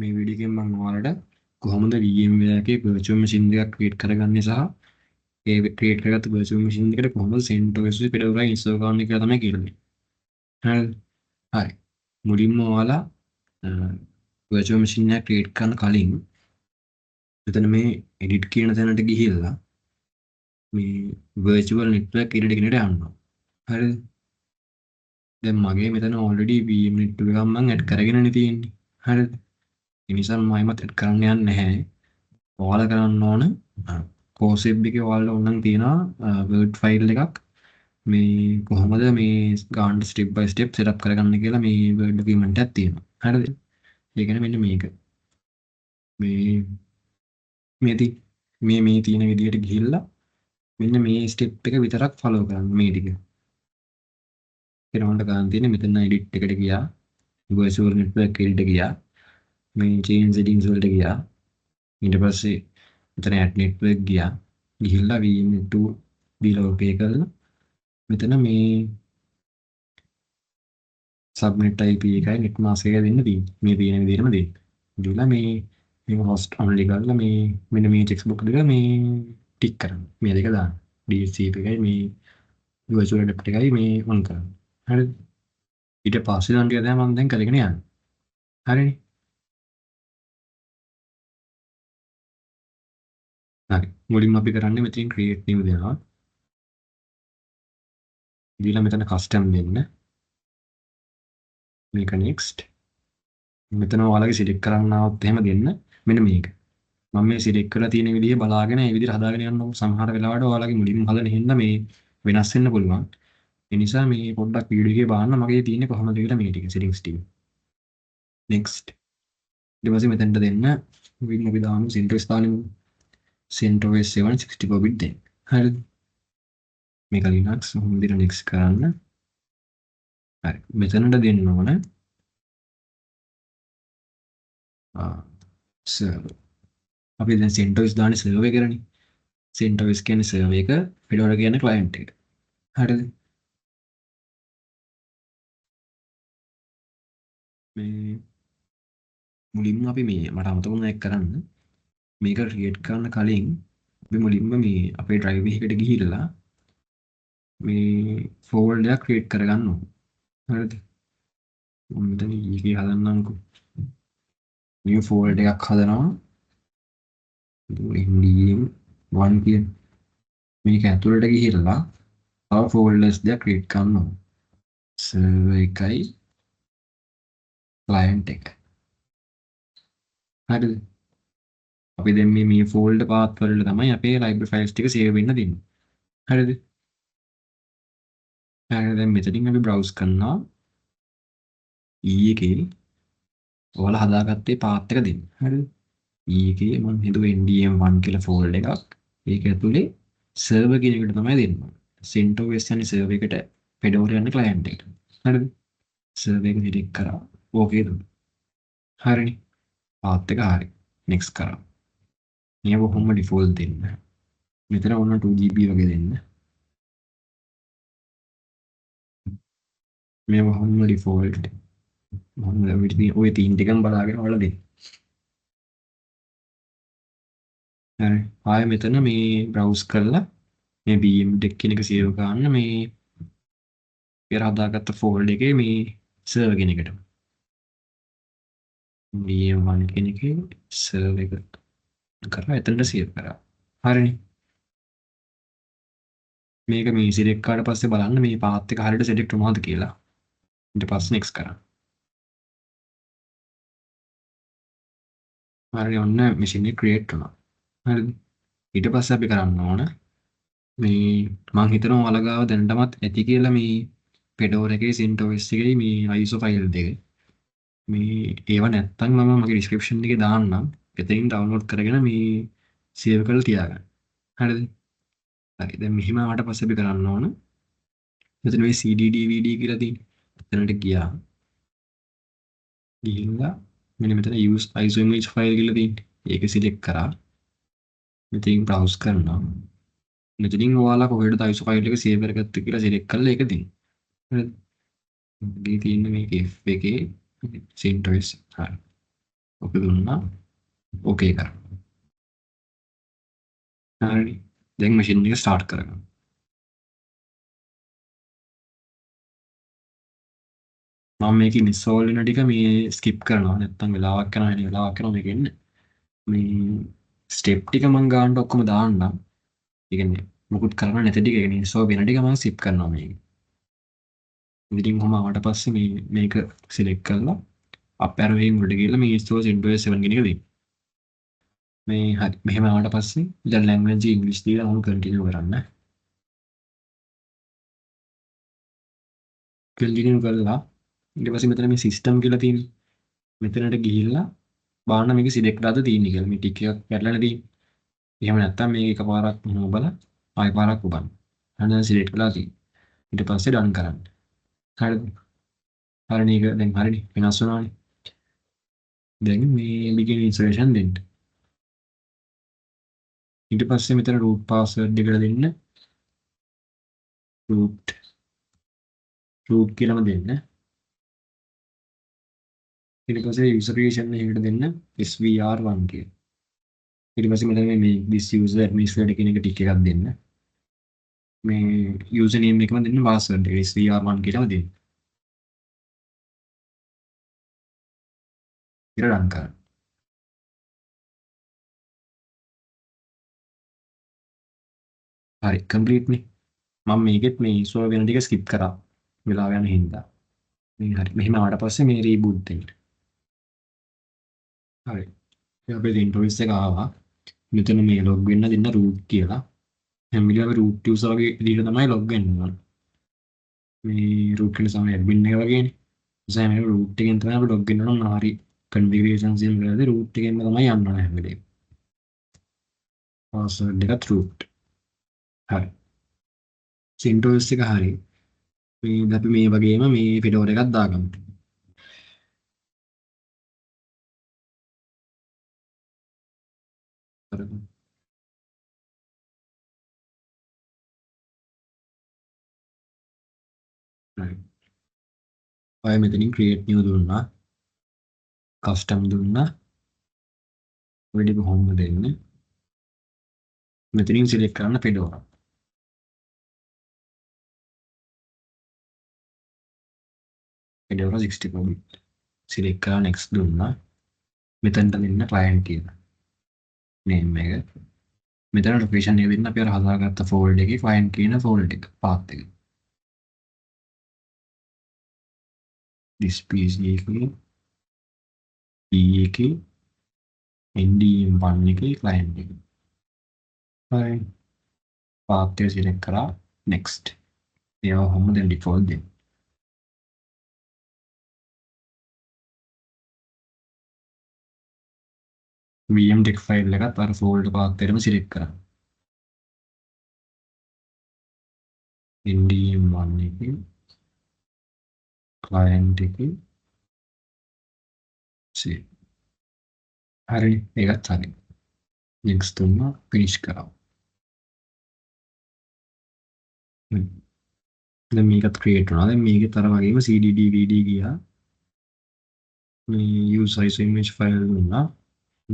මේ වීඩියෝ එකෙන් මම ඔයාලට කොහොමද VMware එකේ virtual machine එකක් create කරගන්නේ සහ ඒ create කරගත්ත virtual machine එකට කොහොමද CentOS Fedora install කරන්නේ කියලා තමයි කියලා දෙන්නේ. හරිද? හරි. මුලින්ම ඔයාලා virtual machine එක create කරන කලින් මෙතන මේ edit කියන තැනට ගිහිල්ලා මේ virtual network edit එකට යන්න. හරිද? දැන් මගේ මෙතන already VM network එකක් මම add කරගෙනනේ තියෙන්නේ. හරිද? ඒ නිසා මම අයිමත් add කරන්න යන්නේ නැහැ. ඔයාලා කරන්න ඕන කෝසෙබ් එකේ ඔයාලට ඕනනම් තියෙනවා වර්ඩ් ෆයිල් එකක් මේ කොහොමද මේ ගානට ස්ටෙප් බයි ස්ටෙප් සෙටප් කරගන්න කියලා මේ වර්ඩ් ඩොකියුමන්ට් එකක් තියෙනවා. හරිද? ඒ කියන්නේ මෙන්න මේක. මේ මේ තියෙන විදිහට ගිහිල්ලා මෙන්න මේ ස්ටෙප් එක විතරක් ෆලෝ කරන්න මේ ටික. ඊළඟට ගන්න තියෙන්නේ මෙතන එඩිට් එකට ගියා. virtual network edit එක ගියා. මේ change settings වලට ගියා. ඊට පස්සේ මෙතන add network ගියා. ගිහිල්ලා VM2 දීලා ඕකේ කරලා මෙතන මේ subnet IP එකයි net mask එකයි දෙන්න තියෙන්නේ. මේ තියෙන විදිහටම දෙන්න. දීලා මේ host only කරලා මෙන්න මේ check box දෙක මේ ටික් කරන්න. මේ දෙක දාන්න. DHCP එකයි මේ virtual adapt එකයි මේ on කරන්න. හරිද? ඊට පස්සේ නම් ටික තමයි මම දැන් කරගෙන යන්නේ. හරිනේ? හරි. මුලින්ම අපි කරන්නේ මෙතනින් create new දෙනවා. දීලා මෙතන custom දෙන්න. මේක next. මෙතන ඔයාලගේ select කරන්න આવත් එහෙම දෙන්න. මෙන්න මේක. මම මේ select කරලා තියෙන විදිහ බලාගෙන ඒ විදිහට හදාගෙන යන්න ඕන. සමහර වෙලාවට ඔයාලගේ මුලින්ම හදන හින්දා මේ වෙනස් වෙන්න පුළුවන්. ඒ නිසා මේ පොඩ්ඩක් වීඩියෝ එකේ බලන්න මගේ තියෙන්නේ කොහොමද කියලා මේ ටික settings ටික. next. ඊට පස්සේ මෙතනට දෙන්න වින් අපි දාමු CentOS දාන්නේ. CentOS 7 64 bit දෙන්න. හරිද? මේක Linux හොඳට next කරන්න. හරි. මෙතනට දෙන්න ඕන server. අපි දැන් CentOS දාන්නේ server එකනේ. CentOS කියන්නේ server එක, Fedora කියන්නේ client එක. හරිද? මේ මුලින්ම අපි මේ මට අමතක වුණා එක කරන්න. මේක create කරන්න කලින් අපි මුලින්ම මේ අපේ drive එකකට ගිහිල්ලා මේ folder එකක් create කරගන්න ඕන. හරිද? මම මෙතන ඊගේ හදන්නම්කෝ. new folder එකක් හදනවා. NDM1 කියන මේක ඇතුළට ගිහිල්ලා තව folders දෙක create කරන්න ඕන. server එකයි client එක. හරිද? අපි දැන් මේ folder path වලට තමයි අපේ library files ටික save වෙන්න දෙන්නේ. හරිද? හරිද? දැන් මෙතනින් අපි browse කරනවා. E එකේ ඔයාලා හදාගත්තේ path එක දෙන්න. හරිද? E එකේ මම හිතුවේ NDM1 කියලා folder එකක්. ඒක ඇතුලේ server කියන එකට තමයි දෙන්න ඕනේ. CentOS යන්නේ server එකට, Fedora යන්නේ client එකට. හරිද? server එක select කරා. ඕකේ දුන්නා. හරිනේ. path එක හරි. next කරා. මේ කොහොම default දෙන්න. මෙතන ඔන්න 2GB වගේ දෙන්න. මේ කොහොම default. මම ඔය තීන් ටිකම බලාගෙන ඔයාලා දෙන්න. හරි. ආයෙ මෙතන මේ browse කරලා මේ VM deck කියන එක save කරන්න මේ පෙර හදාගත්ත folder එකේ මේ server කියන එකට. VM1 කියන එකේ server එක කරලා එතනට save කරා. හරිනේ. මේක මේ select කරාට පස්සේ බලන්න මේ path එක හරියට select වුණාද කියලා. ඊට පස්සේ next කරා. හරි ඔන්න machine එක create වුණා. හරිද? ඊට පස්සේ අපි කරන්න ඕන මේ මම හිතනවා ඔයාලා ගාව දැනටමත් ඇති කියලා මේ Fedora එකේ CentOS එකේ මේ ISO file දෙක. මේ ඒව නැත්තම් මම මගේ description එකේ දාන්නම්. එතනින් download කරගෙන මේ save කරලා තියාගන්න. හරිද? හරි. දැන් මෙහිම ආවට පස්සේ අපි කරන්න ඕන මෙතන මේ CD DVD කියලා තියෙන්නේ. එතනට ගියා. ගිහිල්ලා මෙන්න මෙතන use ISO image file කියලා තියෙන්නේ. ඒක select කරා. මෙතනින් browse කරනවා. මෙතනින් ඔයාලා කොහෙද ISO file එක save කරගත්තේ කියලා select කරලා ඒක දෙන්න. හරිද? මගේ තියෙන මේක F එකේ CentOS හරි. ඕක දුන්නා. ඕකේ කරා. හරි. දැන් මැෂින් එක ස්ටාර්ට් කරගමු. මම මේක ඉන්ස්ටෝල් වෙන ටික මේ ස්කිප් කරනවා. නැත්තම් වෙලාවක් යනවා නේ වෙලාවක් යනවා මේක එන්නේ. මේ ස්ටෙප් ටික මම ගානට ඔක්කොම දාන්නම්. ඒ කියන්නේ මුකුත් කරන්න නැති ටික ඒ කියන්නේ ඉන්ස්ටෝල් වෙන ටික මම ස්කිප් කරනවා මේක. ඉතින් කොහොම ආවට පස්සේ මේක සිලෙක්ට් කරලා අප් ඇරෝ එකෙන් උඩට ගිහලා මේ ඉන්ස්ටෝල් CentOS 7 කියන එක දෙන්න. මේ හරි මෙහෙම ආවට පස්සේ දැන් ලැන්ග්වේජ් ඉංග්‍රීසි දීලා මම කන්ටිනියු කරන්න. කන්ටිනියු කරලා ඊට පස්සේ මෙතන මේ සිස්ටම් කියලා තියෙන්නේ. මෙතනට ගිහිල්ලා බලන්න මේක සිලෙක්ට් කරලාද තියෙන්නේ කියලා. මේ ටික එකක් පැටලලා තියෙන්නේ. එහෙම නැත්නම් මේක එකපාරක් නොබලා ආයෙ පාරක් ඔබන්න. අන්න සිලෙක්ට් කරලා තියෙන්නේ. ඊට පස්සේ ඩන් කරන්න. හරිද? හරිනේ ඒක දැන් හරිනේ වෙනස් වුණානේ. දැන් මේ begin installation දෙන්න. ඊට පස්සේ මෙතන root password එකට දෙන්න. root කියලාම දෙන්න. ඊට පස්සේ user creation එකට දෙන්න svr1 කියලා. ඊට පස්සේ මෙතන මේ this user administrator කියන එක ටික එකක් දෙන්න. මේ user name එකම දෙන්න password එක svr1 කියලා දෙන්න. ඊට run කරන්න. හරි complete නේ. මම මේකෙත් මේ install වෙන ටික skip කරා. වෙලාව යන හින්දා. මේ හරි මෙහෙම ආවට පස්සේ මේ reboot දෙන්න. හරි. දැන් අපේ interface එක ආවා. මෙතන මේ log වෙන්න දෙන්න root කියලා. හැම වෙලාවෙම root user වගේ විදිහට තමයි log වෙන්න ඕන. මේ root කියන සමය admin එක වගේනේ. නිසා මේ root එකෙන් තමයි අපි log වෙන්න ඕන. හරි configurations එකේදී root එකෙන්ම තමයි යන්න ඕන හැම වෙලේම. password එකත් root. හරි. CentOS එක හරි. මේ අපි මේ වගේම මේ Fedora එකක් දාගමු. කරමු. හරි. ඔය මෙතනින් create new දුන්නා. custom දුන්නා. ඔය ටික home දෙන්න. මෙතනින් select කරන්න Fedora. Fedora 64 bit. select කරලා next දුන්නා. මෙතනට දෙන්න client කියලා. name එක. මෙතන location එක දෙන්න අපි අර හදාගත්ත folder එකේ client කියන folder එක path එක. this pc එකේ p එකේ ndm1 එකේ client එක. හරි. path එක select කරා next. ඒවා හැම දෙන්න default දෙන්න. VM text file එකත් අර folder path එකම select කරා. ndm1 එකේ client එකේ save. හරි ඒකත් හරි. next දුන්නා finish කරා. දැන් මේකත් create වුණා. දැන් මේකෙත් අර වගේම cd dvd ගියා. මේ use size image file දුන්නා.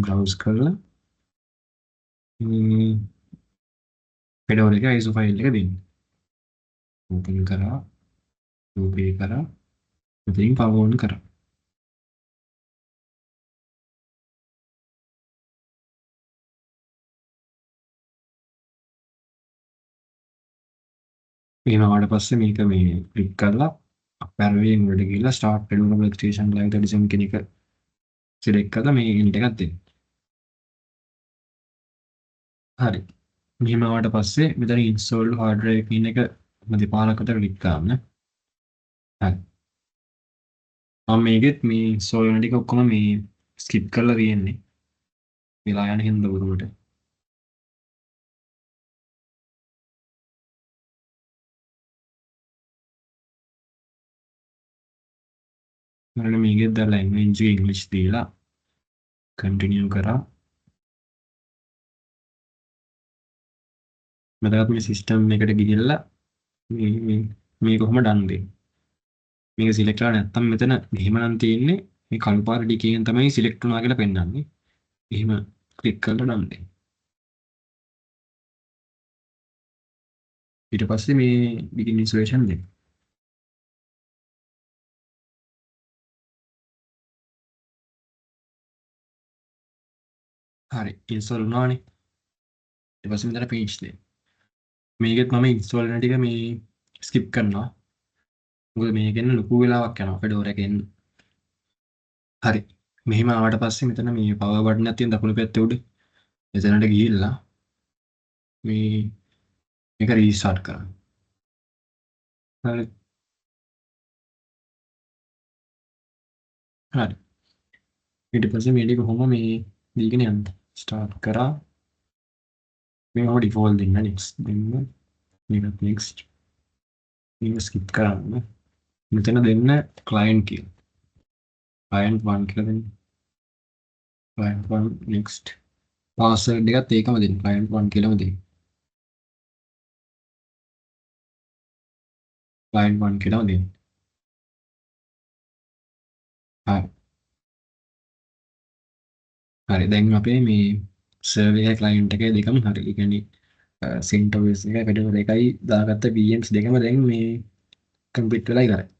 browse කරලා Fedora එකේ ISO file එක දෙන්න. open කරා. obey කරා. මෙතනින් power on කරා. එහෙම ආවට පස්සේ මේක මේ ක්ලික් කරලා අප් ඇරෝ එකෙන් උඩට ගිහලා start Fedora workstation live 37 කියන එක select කරලා මේ int එකක් දෙන්න. හරි. මෙහෙම ආවට පස්සේ මෙතන install hard drive කියන එක දෙපාරක් විතර ක්ලික් කරන්න. හරි. මම මේකෙත් මේ install වෙන ටික ඔක්කොම මේ skip කරලා තියෙන්නේ. වෙලා යන හින්දා උරුමට. මම මේකෙත් දැන් language එක English දීලා continue කරා. මෙතනත් මේ system එකට ගිහිල්ලා මේ කොහොම done දෙන්නේ. මේක select කරලා නැත්තම් මෙතන මෙහෙම නම් තියෙන්නේ මේ කළු පාර ඩිකේෙන් තමයි සිලෙක්ට් වුණා කියලා පෙන්වන්නේ. එහෙම ක්ලික් කරලා done දෙන්න. ඊට පස්සේ මේ begin installation දෙන්න. හරි install වුණානේ. ඊට පස්සේ මෙතන finish දෙන්න. මේකෙත් මම install වෙන ටික මේ skip කරනවා. මොකද මේකෙන් ලොකු වෙලාවක් යනවා Fedora එකෙන්. හරි. මෙහෙම ආවට පස්සේ මෙතන මේ power button එකක් තියෙන දකුණු පැත්තේ උඩ. එතනට ගිහිල්ලා මේ මේක restart කරන්න. හරි. හරි. ඊට පස්සේ මේ ටික කොහොම මේ දීගෙන යන්න. start කරා. මේ මොකද default දෙන්න next දෙන්න. මේකත් next. මේක skip කරන්න. මෙතන දෙන්න client කියලා. client 1 කියලා දෙන්න. client 1 next. password එකත් ඒකම දෙන්න. client 1 කියලාම දෙන්න. client 1 කියලාම දෙන්න. හරි. හරි දැන් අපේ මේ සර්වර් එකයි ක්ලයන්ට් එකයි දෙකම හරි. ඒ කියන්නේ CentOS එකයි Fedora එකයි දාගත්ත VMs දෙකම දැන් මේ කම්ප්ලීට් වෙලා ඉවරයි.